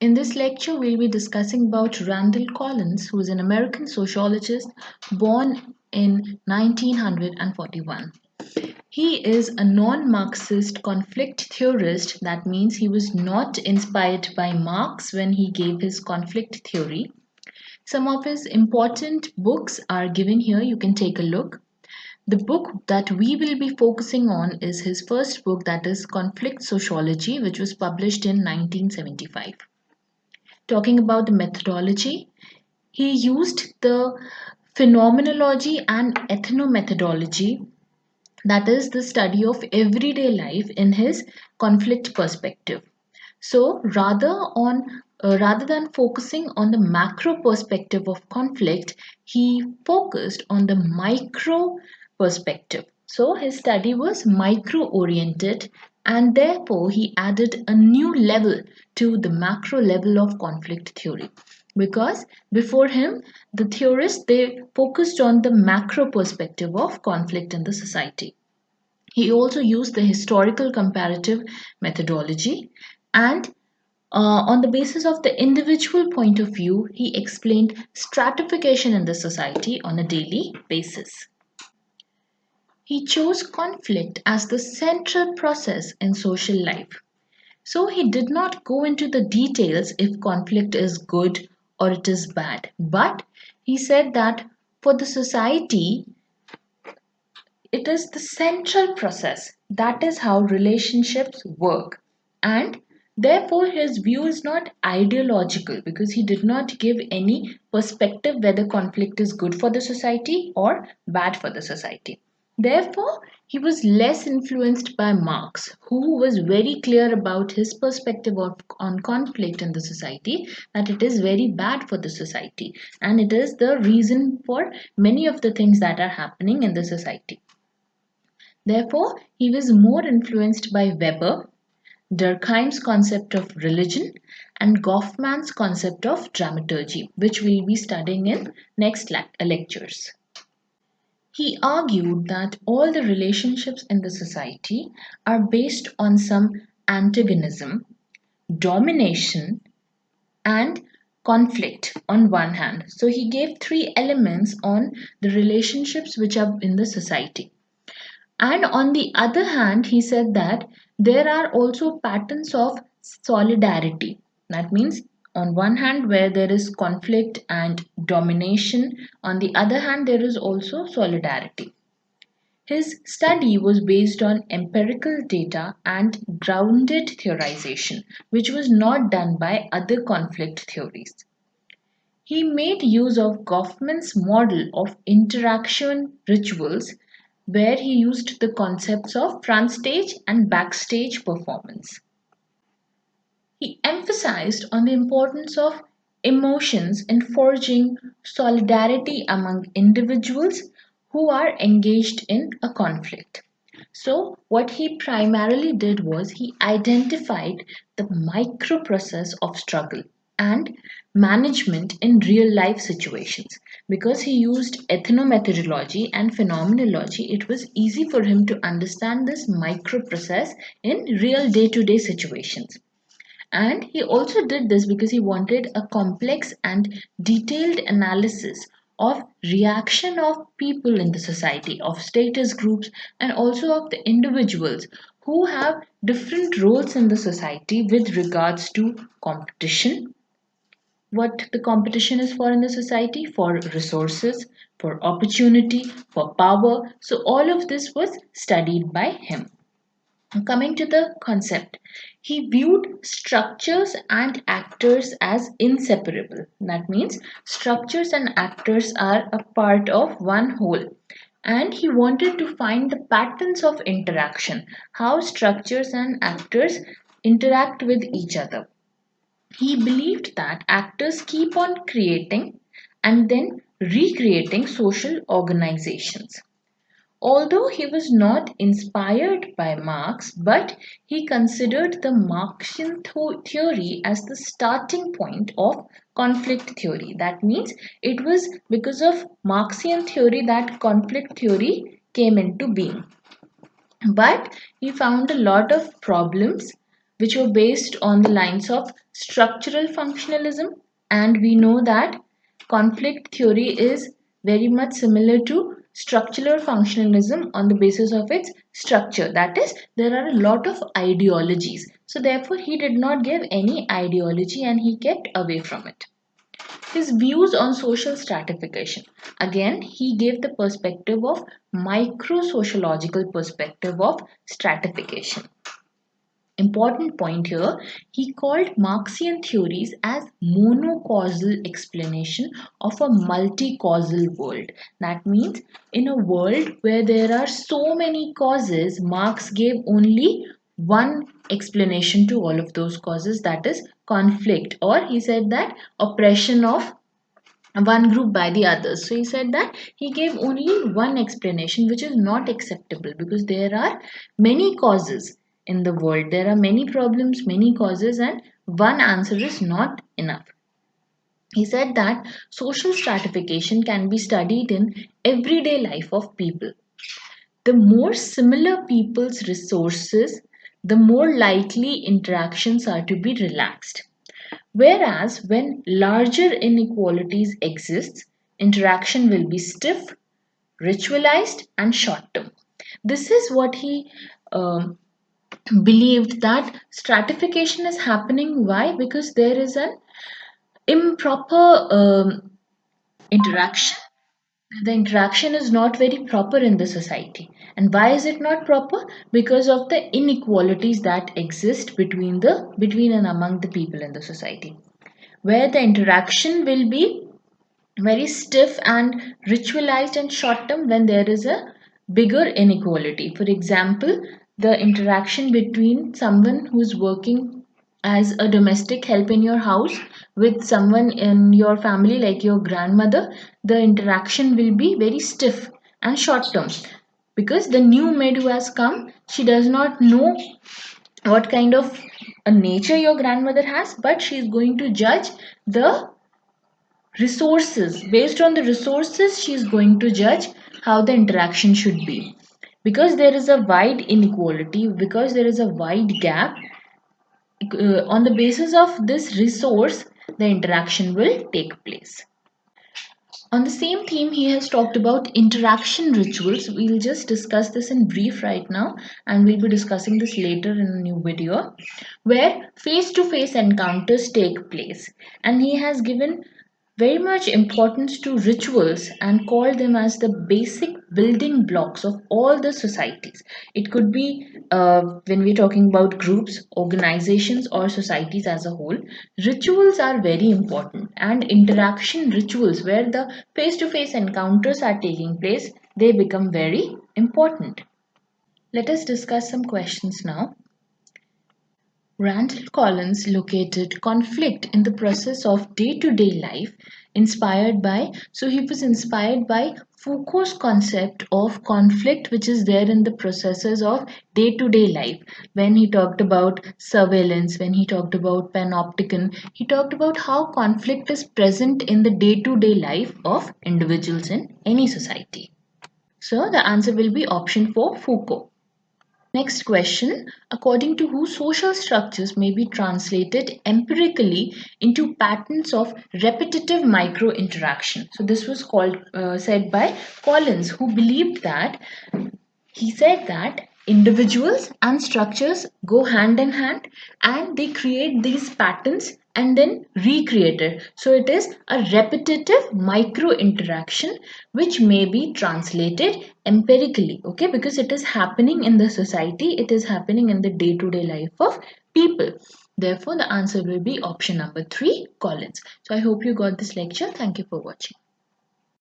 In this lecture, we'll be discussing about Randall Collins, who is an American sociologist born in 1941. He is a non-Marxist conflict theorist. That means he was not inspired by Marx when he gave his conflict theory. Some of his important books are given here. You can take a look. The book that we will be focusing on is his first book, that is Conflict Sociology, which was published in 1975. Talking about the methodology, he used the phenomenology and ethnomethodology, that is the study of everyday life, in his conflict perspective. So rather than focusing on the macro perspective of conflict, he focused on the micro perspective. So his study was micro oriented, and therefore he added a new level to the macro level of conflict theory. Because before him, the theorists, they focused on the macro perspective of conflict in the society. He also used the historical comparative methodology, and on the basis of the individual point of view, he explained stratification in the society on a daily basis. He chose conflict as the central process in social life. So he did not go into the details if conflict is good or it is bad, but he said that for the society, it is the central process. That is how relationships work. And therefore, his view is not ideological, because he did not give any perspective whether conflict is good for the society or bad for the society. Therefore, he was less influenced by Marx, who was very clear about his perspective on conflict in the society, that it is very bad for the society and it is the reason for many of the things that are happening in the society. Therefore, he was more influenced by Weber, Durkheim's concept of religion, and Goffman's concept of dramaturgy, which we'll be studying in next lectures. He argued that all the relationships in the society are based on some antagonism, domination, and conflict on one hand. So he gave three elements on the relationships which are in the society. And on the other hand, he said that there are also patterns of solidarity. That means, on one hand, where there is conflict and domination, on the other hand, there is also solidarity. His study was based on empirical data and grounded theorization, which was not done by other conflict theories. He made use of Goffman's model of interaction rituals, where he used the concepts of front stage and backstage performance. He emphasized on the importance of emotions in forging solidarity among individuals who are engaged in a conflict. So, what he primarily did was he identified the micro process of struggle and management in real life situations. Because he used ethnomethodology and phenomenology, it was easy for him to understand this micro process in real day to day situations. And he also did this because he wanted a complex and detailed analysis of reaction of people in the society, of status groups, and also of the individuals who have different roles in the society with regards to competition, what the competition is for in the society, for resources, for opportunity, for power. So all of this was studied by him. Coming to the concept, he viewed structures and actors as inseparable. That means structures and actors are a part of one whole. And he wanted to find the patterns of interaction, how structures and actors interact with each other. He believed that actors keep on creating and then recreating social organizations. Although he was not inspired by Marx, but he considered the Marxian theory as the starting point of conflict theory. That means it was because of Marxian theory that conflict theory came into being. But he found a lot of problems which were based on the lines of structural functionalism, and we know that conflict theory is very much similar to structural functionalism on the basis of its structure. That is, there are a lot of ideologies. So therefore, he did not give any ideology and he kept away from it. His views on social stratification. Again, he gave the perspective of micro-sociological perspective of stratification. Important point here, he called Marxian theories as monocausal explanation of a multi-causal world. That means in a world where there are so many causes, Marx gave only one explanation to all of those causes, that is conflict, or he said that oppression of one group by the others. So he said that he gave only one explanation, which is not acceptable because there are many causes in the world. There are many problems, many causes, and one answer is not enough. He said that social stratification can be studied in everyday life of people. The more similar people's resources, the more likely interactions are to be relaxed. Whereas when larger inequalities exist, interaction will be stiff, ritualized, and short term. This is what he believed, that stratification is happening. Why? Because there is an improper interaction. The interaction is not very proper in the society. And why is it not proper? Because of the inequalities that exist between and among the people in the society, where the interaction will be very stiff and ritualized and short term when there is a bigger inequality. For example, the interaction between someone who's working as a domestic help in your house with someone in your family like your grandmother, the interaction will be very stiff and short term, because the new maid who has come, she does not know what kind of a nature your grandmother has, but she is going to judge the resources. Based on the resources, she is going to judge how the interaction should be. Because there is a wide inequality, because there is a wide gap, on the basis of this resource, the interaction will take place. On the same theme, he has talked about interaction rituals. We'll just discuss this in brief right now, and we'll be discussing this later in a new video, where face-to-face encounters take place. And he has given very much importance to rituals and called them as the basic building blocks of all the societies. It could be when we're talking about groups, organizations, or societies as a whole, rituals are very important, and interaction rituals where the face-to-face encounters are taking place, they become very important. Let us discuss some questions now. Randall Collins located conflict in the process of day-to-day life he was inspired by Foucault's concept of conflict, which is there in the processes of day-to-day life. When he talked about surveillance, when he talked about panopticon, he talked about how conflict is present in the day-to-day life of individuals in any society. So the answer will be option 4, Foucault. Next question. According to who, social structures may be translated empirically into patterns of repetitive micro interaction. So this was said by Collins, who believed that, he said that individuals and structures go hand in hand and they create these patterns and then recreate it. So it is a repetitive micro interaction which may be translated empirically, okay, because it is happening in the society, it is happening in the day-to-day life of people. Therefore, the answer will be option number 3, Collins. So I hope you got this lecture. Thank you for watching.